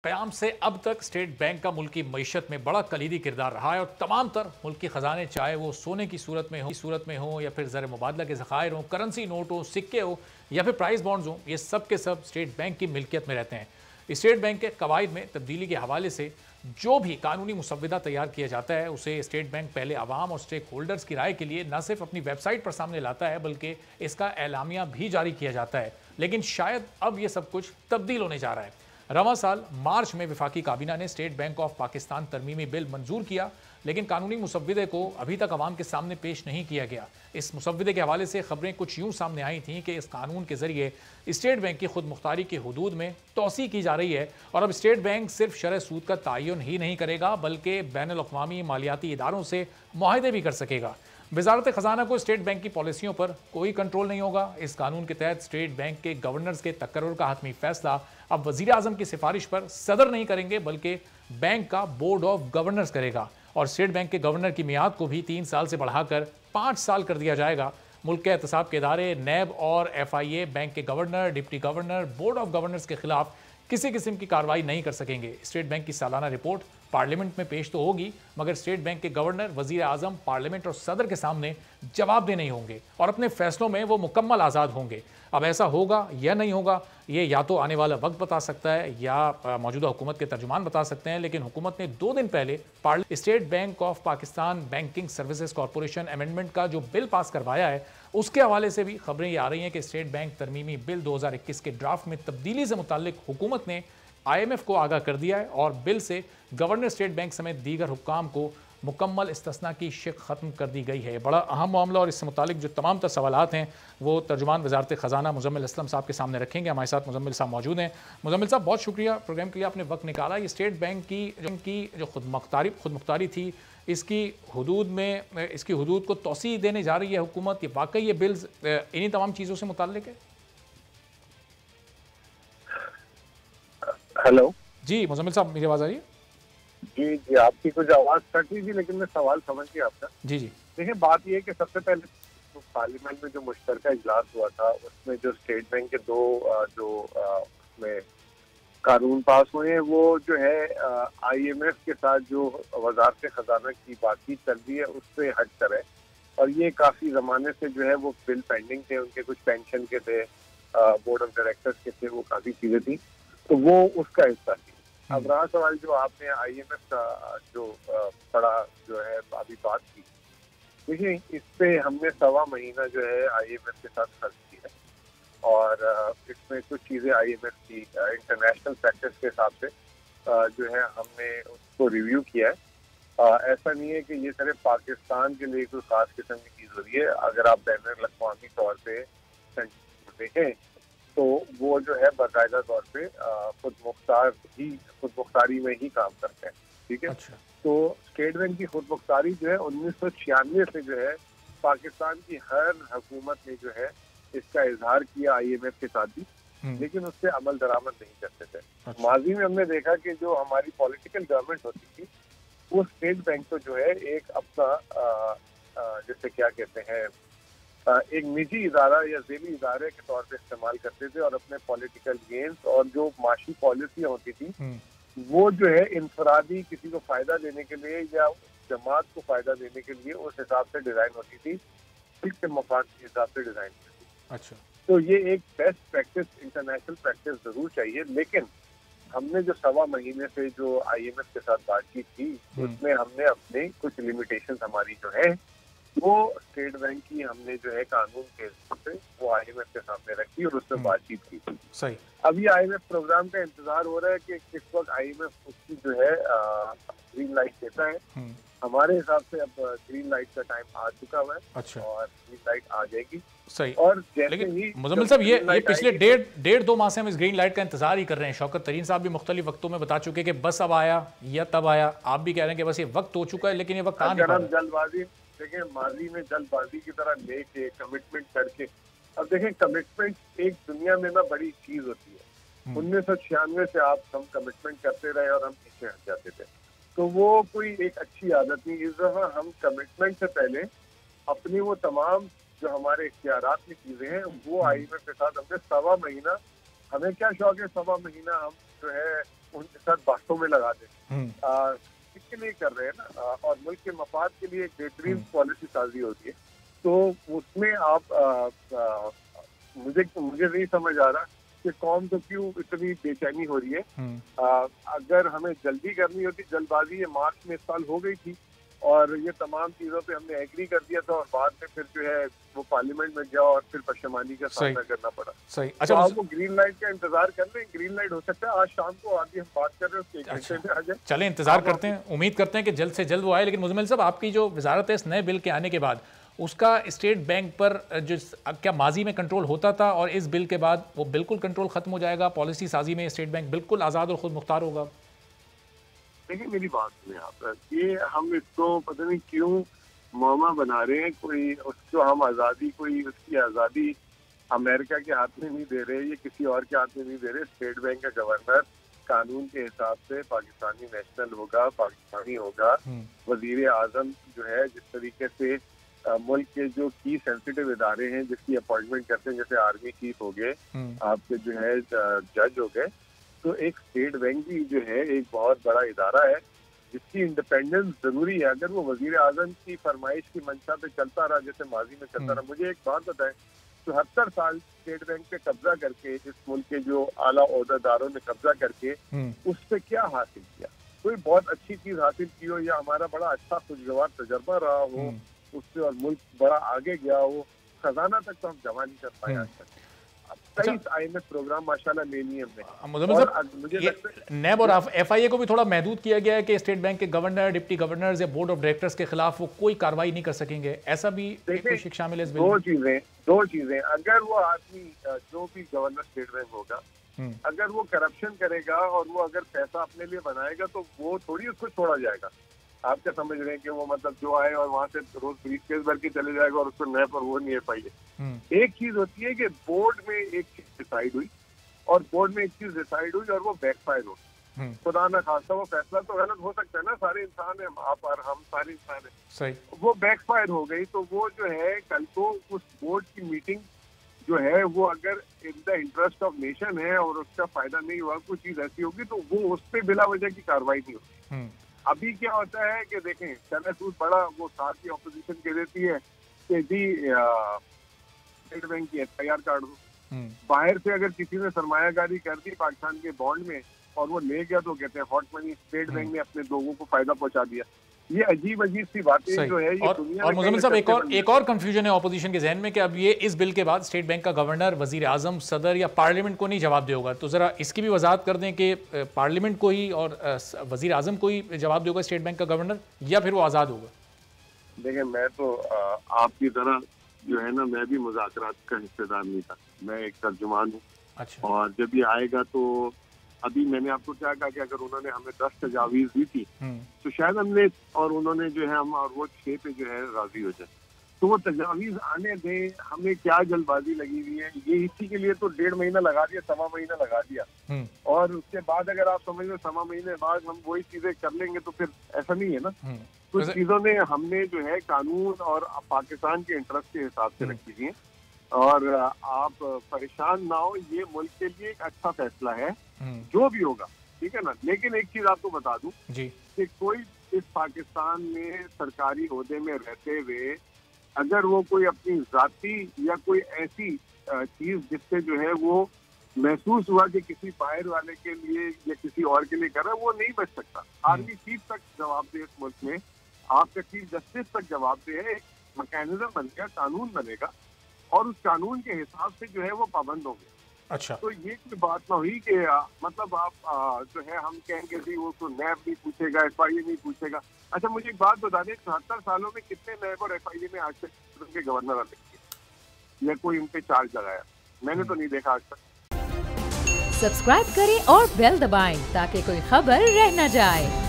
क़याम से अब तक स्टेट बैंक का मुल्क की मईशत में बड़ा कलीदी किरदार रहा है और तमाम तर मुल्की ख़जाने, चाहे वो सोने की सूरत में हो या फिर ज़र मुबादला के ज़खायर हों, करेंसी नोट हो, सिक्के हो या फिर प्राइस बॉन्ड्स हों, ये सब के सब स्टेट बैंक की मिल्कियत में रहते हैं। स्टेट बैंक के कवायद में तब्दीली के हवाले से जो भी कानूनी मुसव्वदा तैयार किया जाता है, उसे स्टेट बैंक पहले आवाम और स्टेक होल्डर्स की राय के लिए न सिर्फ अपनी वेबसाइट पर सामने लाता है, बल्कि इसका एलामिया भी जारी किया जाता है। लेकिन शायद अब यह सब कुछ तब्दील होने जा रहा है। रवां साल मार्च में विफाकी काबीना ने स्टेट बैंक ऑफ पाकिस्तान तरमीमी बिल मंजूर किया, लेकिन कानूनी मुसव्वदे को अभी तक अवाम के सामने पेश नहीं किया गया। इस मुसव्वदे के हवाले से खबरें कुछ यूं सामने आई थीं कि इस कानून के जरिए स्टेट बैंक की खुद मुख्तारी की हुदूद में तोसी की जा रही है और अब स्टेट बैंक सिर्फ शरह सूद का तयन ही नहीं करेगा, बल्कि बैनुल अक़वामी मालियाती इदारों से मुआहदे भी कर सकेगा। वजारत खजाना को स्टेट बैंक की पॉलिसियों पर कोई कंट्रोल नहीं होगा। इस कानून के तहत स्टेट बैंक के गवर्नर्स के तकर्रुर का हतमी फैसला अब वजीर आजम की सिफारिश पर सदर नहीं करेंगे, बल्कि बैंक का बोर्ड ऑफ गवर्नर्स करेगा और स्टेट बैंक के गवर्नर की मियाद को भी 3 साल से बढ़ाकर 5 साल कर दिया जाएगा। मुल्क के एहतसाब के इदारे नैब और FIA बैंक के governor, deputy governor, board of governors के खिलाफ किसी किस्म की कार्रवाई नहीं कर सकेंगे। स्टेट बैंक की सालाना रिपोर्ट पार्लियामेंट में पेश तो होगी, मगर स्टेट बैंक के गवर्नर, वजीर आजम, पार्लियामेंट और सदर के सामने जवाबदेह नहीं होंगे और अपने फैसलों में वो मुकम्मल आज़ाद होंगे। अब ऐसा होगा या नहीं होगा, ये या तो आने वाला वक्त बता सकता है या मौजूदा हुकूमत के तर्जुमान बता सकते हैं। लेकिन हुकूमत ने 2 दिन पहले state Bank of Pakistan banking services corporation amendment का जो बिल पास करवाया है, उसके हवाले से भी खबरें ये आ रही हैं कि स्टेट बैंक तरमीमी बिल 2021 के ड्राफ्ट में तब्दीली से मुताल्लिक हुकूमत ने IMF को आगाह कर दिया है और बिल से गवर्नर स्टेट बैंक समेत दीगर हुक्काम को मुकम्मल इस्तिस्ना की शिक ख़त्म कर दी गई है। बड़ा अहम मामला और इससे मुतालिक जो तमाम तर सवालात हैं वो तर्जुमान वजारत ख़जाना मुज़म्मिल असलम साहब के सामने रखेंगे। हमारे साथ मुज़म्मिल साहब मौजूद हैं। मुज़म्मिल साहब, बहुत शुक्रिया प्रोग्राम के लिए आपने वक्त निकाला। ये स्टेट बैंक की जो खुद मुख्तारी थी, इसकी हदूद को तोसी देने जा रही है हुकूमत, ये वाकई ये बिल्स इन्हीं तमाम चीज़ों से मुताल्लिक है? हेलो जी मुज़म्मिल साहब, मेरी आवाज़ आ रही है? जी जी, आपकी कुछ आवाज कट रही थी, लेकिन मैं सवाल समझ गया आपका। जी जी। देखिए, बात यह है कि सबसे पहले तो पार्लियामेंट में जो मुश्तरका इजलास हुआ था, उसमें जो स्टेट बैंक के 2 उसमें कानून पास हुए हैं, वो जो है IMF के साथ जो वजारत खजाना की बातचीत चल रही है उससे हट कर है। और ये काफी जमाने से जो है वो बिल पेंडिंग थे, उनके कुछ पेंशन के थे, बोर्ड ऑफ डायरेक्टर्स के थे, वो काफी चीजें थी, तो वो उसका हिस्सा थी। अब रहा सवाल जो आपने IMF का जो पढ़ा जो है अभी बात की, देखिए इस पे हमने 1.25 महीना जो है IMF के साथ खर्च किया है और इसमें कुछ चीजें IMF की इंटरनेशनल प्रैक्टिस के हिसाब से जो है हमने उसको रिव्यू किया है। ऐसा नहीं है कि ये सिर्फ पाकिस्तान के लिए कोई खास किस्म की चीज हो रही है। अगर आप बैनुल अक़वामी तौर पे देखें तो वो जो है बाकायदा तौर पे खुद मुख्तारी में ही काम करते हैं, ठीक है। अच्छा। तो स्टेट बैंक की खुद मुख्तारी जो है 1996 से जो है पाकिस्तान की हर हुकूमत ने जो है इसका इजहार किया IMF के साथ भी, लेकिन उससे अमल दरामद नहीं करते थे। अच्छा। माजी में हमने देखा कि जो हमारी पॉलिटिकल गवर्नमेंट होती थी, वो स्टेट बैंक को जो है एक अपना जैसे क्या कहते हैं एक निजी इदारा या ज़ेली इदारे के तौर पे इस्तेमाल करते थे और अपने पॉलिटिकल गेन्स और जो माशी पॉलिसियाँ होती थी, वो जो है इंफरादी किसी को फायदा देने के लिए या जमात को फायदा देने के लिए उस हिसाब से डिजाइन होती थी, फिक्स मफाद के हिसाब से डिजाइन होती थी। अच्छा। तो ये एक बेस्ट प्रैक्टिस, इंटरनेशनल प्रैक्टिस जरूर चाहिए, लेकिन हमने जो 1.25 महीने से जो IMF के साथ बातचीत की, उसमें हमने अपने कुछ लिमिटेशंस हमारी जो है वो स्टेट बैंक की हमने जो है कानून के हिसाब से वो IMF के सामने रखी और उससे बातचीत की। सही। अभी IMF प्रोग्राम का इंतजार हो रहा है कि किस वक्त IMF उसकी जो है ग्रीन लाइट देता है। हमारे हिसाब से अब ग्रीन लाइट का टाइम आ चुका हुआ है। अच्छा। और ग्रीन लाइट आ जाएगी। सही। और जैसे लेकिन ही मुज़म्मिल साहब, ये पिछले डेढ़ 2 माह से हम इस ग्रीन लाइट का इंतजार ही कर रहे हैं। शौकत तरीन साहब भी मुख्तलिफ वक्तों में बता चुके कि बस अब आया या तब आया। आप भी कह रहे हैं कि बस ये वक्त हो चुका है, लेकिन ये वक्त आ नहीं पा रहा। जल्दबाजी, देखिए माजी में जल्दबाजी की तरह लेके कमिटमेंट करके, अब देखें कमिटमेंट एक दुनिया में ना बड़ी चीज होती है। 1996 से आप हम कमिटमेंट करते रहे और हम पीछे हट जाते थे, तो वो कोई एक अच्छी आदत नहीं। इस दफा हम कमिटमेंट से पहले अपनी वो तमाम जो हमारे इख्तियारात की चीजें हैं वो IMF के साथ हमने 1.25 महीना, हमें क्या शौक है 1.25 महीना हम जो है उनके साथ बातों में लगा दें, इसके लिए कर रहे हैं ना, और मुल्क के मफाद के लिए एक बेहतरीन पॉलिसी साजी होती है। तो उसमें आप मुझे नहीं समझ आ रहा कि कौम तो क्यों इतनी बेचैनी हो रही है। अगर हमें जल्दी करनी होती, जल्दबाजी ये मार्च में इस साल हो गई थी और ये तमाम चीजों पे हमने एग्री कर दिया था और बाद में फिर जो है वो पार्लियामेंट में गया और फिर पशेमानी का सामना करना पड़ा। सही। अच्छा, तो आपको ग्रीन लाइट का इंतजार कर रहे हैं, ग्रीन लाइट हो सकता है आज शाम को आगे हम बात कर रहे हैं उसके एक घंटे में आ जाए। चलें, इंतजार करते हैं, उम्मीद करते हैं कि जल्द से जल्द वो आए। लेकिन मुजम्मिल साहब, आपकी जो वजारत है इस नए बिल के आने के बाद, उसका स्टेट बैंक पर जो क्या माजी में कंट्रोल होता था और इस बिल के बाद वो बिल्कुल कंट्रोल खत्म हो जाएगा, पॉलिसी साजी में स्टेट बैंक बिल्कुल आज़ाद और खुद मुख्तार होगा? देखिए मेरी बात सुनिए आप, ये हम इसको पता नहीं क्यों मामा बना रहे हैं। कोई उसको हम आज़ादी, कोई उसकी आज़ादी अमेरिका के हाथ में नहीं दे रहे, ये किसी और के हाथ में नहीं दे रहे। स्टेट बैंक का गवर्नर कानून के हिसाब से पाकिस्तानी नेशनल होगा, पाकिस्तानी होगा। वजीर आजम जो है जिस तरीके से मुल्क के जो की सेंसिटिव इदारे हैं जिसकी अपॉइंटमेंट करते हैं, जैसे आर्मी चीफ हो गए, आपके जो है जज हो गए, तो एक स्टेट बैंक भी जो है एक बहुत बड़ा इदारा है जिसकी इंडिपेंडेंस जरूरी है। अगर वो वजीर आजम की फरमाइश की मंशा पे चलता रहा जैसे माजी में चलता रहा, मुझे एक बात बताएं, 74 साल स्टेट बैंक पे कब्जा करके, इस मुल्क के जो आला ओहदेदारों ने कब्जा करके उस पे क्या हासिल किया? कोई बहुत अच्छी चीज हासिल की हो या हमारा बड़ा अच्छा खुशगवार तजर्बा रहा हो उससे और मुल्क बड़ा आगे गया हो, खजाना तक तो हम जमा नहीं कर पाए आज तक। 23 IMF प्रोग्राम माशाल्लाह ले लिए हमने। नैब और FIA को भी थोड़ा महदूद किया गया है कि स्टेट बैंक के गवर्नर, डिप्टी गवर्नर्स या बोर्ड ऑफ डायरेक्टर्स के खिलाफ वो कोई कार्रवाई नहीं कर सकेंगे, ऐसा भी कुछ शामिल है इस बिल में? दो चीजें, अगर वो आदमी जो भी गवर्नर स्टेट बैंक होगा, अगर वो करप्शन करेगा और वो अगर पैसा अपने लिए बनाएगा तो वो थोड़ी उसको छोड़ा जाएगा। आप क्या समझ रहे हैं कि वो मतलब जो आए और वहां से रोज ब्रीफकेस भर के चले जाएगा और उसको नए पर वो नहीं FIA। एक चीज होती है कि बोर्ड में एक चीज डिसाइड हुई और बोर्ड में एक चीज डिसाइड हुई और वो बैकफायर हो, खुदा न खास्ता वो फैसला तो गलत हो सकता है ना, सारे इंसान है, आप और हम सारे इंसान है, सही, वो बैकफायर हो गई तो वो जो है कल को उस बोर्ड की मीटिंग जो है वो अगर in the interest of nation है और उसका फायदा नहीं हुआ, कोई चीज ऐसी होगी तो वो उस पर बिला वजह की कार्रवाई नहीं होगी। अभी क्या होता है कि देखें सेनेट रूल बड़ा वो साथ की ऑपोजिशन कह देती है कि जी स्टेट बैंक की FIR काट दो। बाहर से अगर किसी ने सरमायाकारी कर दी पाकिस्तान के बॉन्ड में और वो ले गया तो कहते हैं हॉट मनी, स्टेट बैंक ने अपने लोगों को फायदा पहुंचा दिया। ये अजीब सी बातें जो है ये दुनिया और मुजम्मिल साहब एक और कंफ्यूजन है ऑपोजिशन के जहन में कि अब ये इस बिल के बाद स्टेट बैंक का गवर्नर वजीर आजम, सदर या पार्लियामेंट को नहीं जवाब देगा, तो जरा इसकी भी वजाहत कर दें कि पार्लियामेंट को ही और वजीर आजम को ही जवाब देगा स्टेट बैंक का गवर्नर या फिर वो आज़ाद होगा? देखिए मैं तो आपकी तरह जो है ना, मैं भी मुज़ाकरात का हिस्सेदार नहीं था, मैं एक तर्जुमान हूँ। अच्छा। और जब ये आएगा तो अभी मैंने आपको क्या कहा कि अगर उन्होंने हमें 10 तजावीज़ दी थी तो शायद हमने और उन्होंने जो है हम और वो 6 पे जो है राजी हो जाए, तो वो तजावीज़ आने दें, हमें क्या जल्दबाजी लगी हुई है। ये इसी के लिए तो 1.5 महीना लगा दिया, 1.25 महीना लगा दिया और उसके बाद अगर आप समझ लो 1.25 महीने बाद हम वही चीजें कर लेंगे तो फिर ऐसा नहीं है ना। कुछ चीजों ने हमने जो है कानून और पाकिस्तान के इंटरेस्ट के हिसाब से रखी हुई है और आप परेशान ना हो, ये मुल्क के लिए एक अच्छा फैसला है जो भी होगा, ठीक है ना। लेकिन एक चीज आपको बता दूं कि कोई इस पाकिस्तान में सरकारी ओहदे में रहते हुए अगर वो कोई अपनी जाति या कोई ऐसी चीज जिससे जो है वो महसूस हुआ कि किसी बाहर वाले के लिए या किसी और के लिए कर रहा है, वो नहीं बच सकता। आर्मी चीफ तक जवाब दे इस मुल्क में, आपका चीफ जस्टिस तक जवाब दे, एक मैकेनिज्म बनेगा, कानून बनेगा और उस कानून के हिसाब से जो है वो पाबंद होंगे। अच्छा, तो ये कोई बात ना हुई कि मतलब आप जो है हम कहेंगे जी वो तो नैब नहीं पूछेगा, FIA नहीं पूछेगा। अच्छा मुझे एक बात बता दें, 74 सालों में कितने नैब और FIA में आज तक उनके गवर्नर या कोई उन पे चार्ज लगाया? मैंने तो नहीं देखा आज तक। सब्सक्राइब करें और बेल दबाएं ताकि कोई खबर रह न जाए।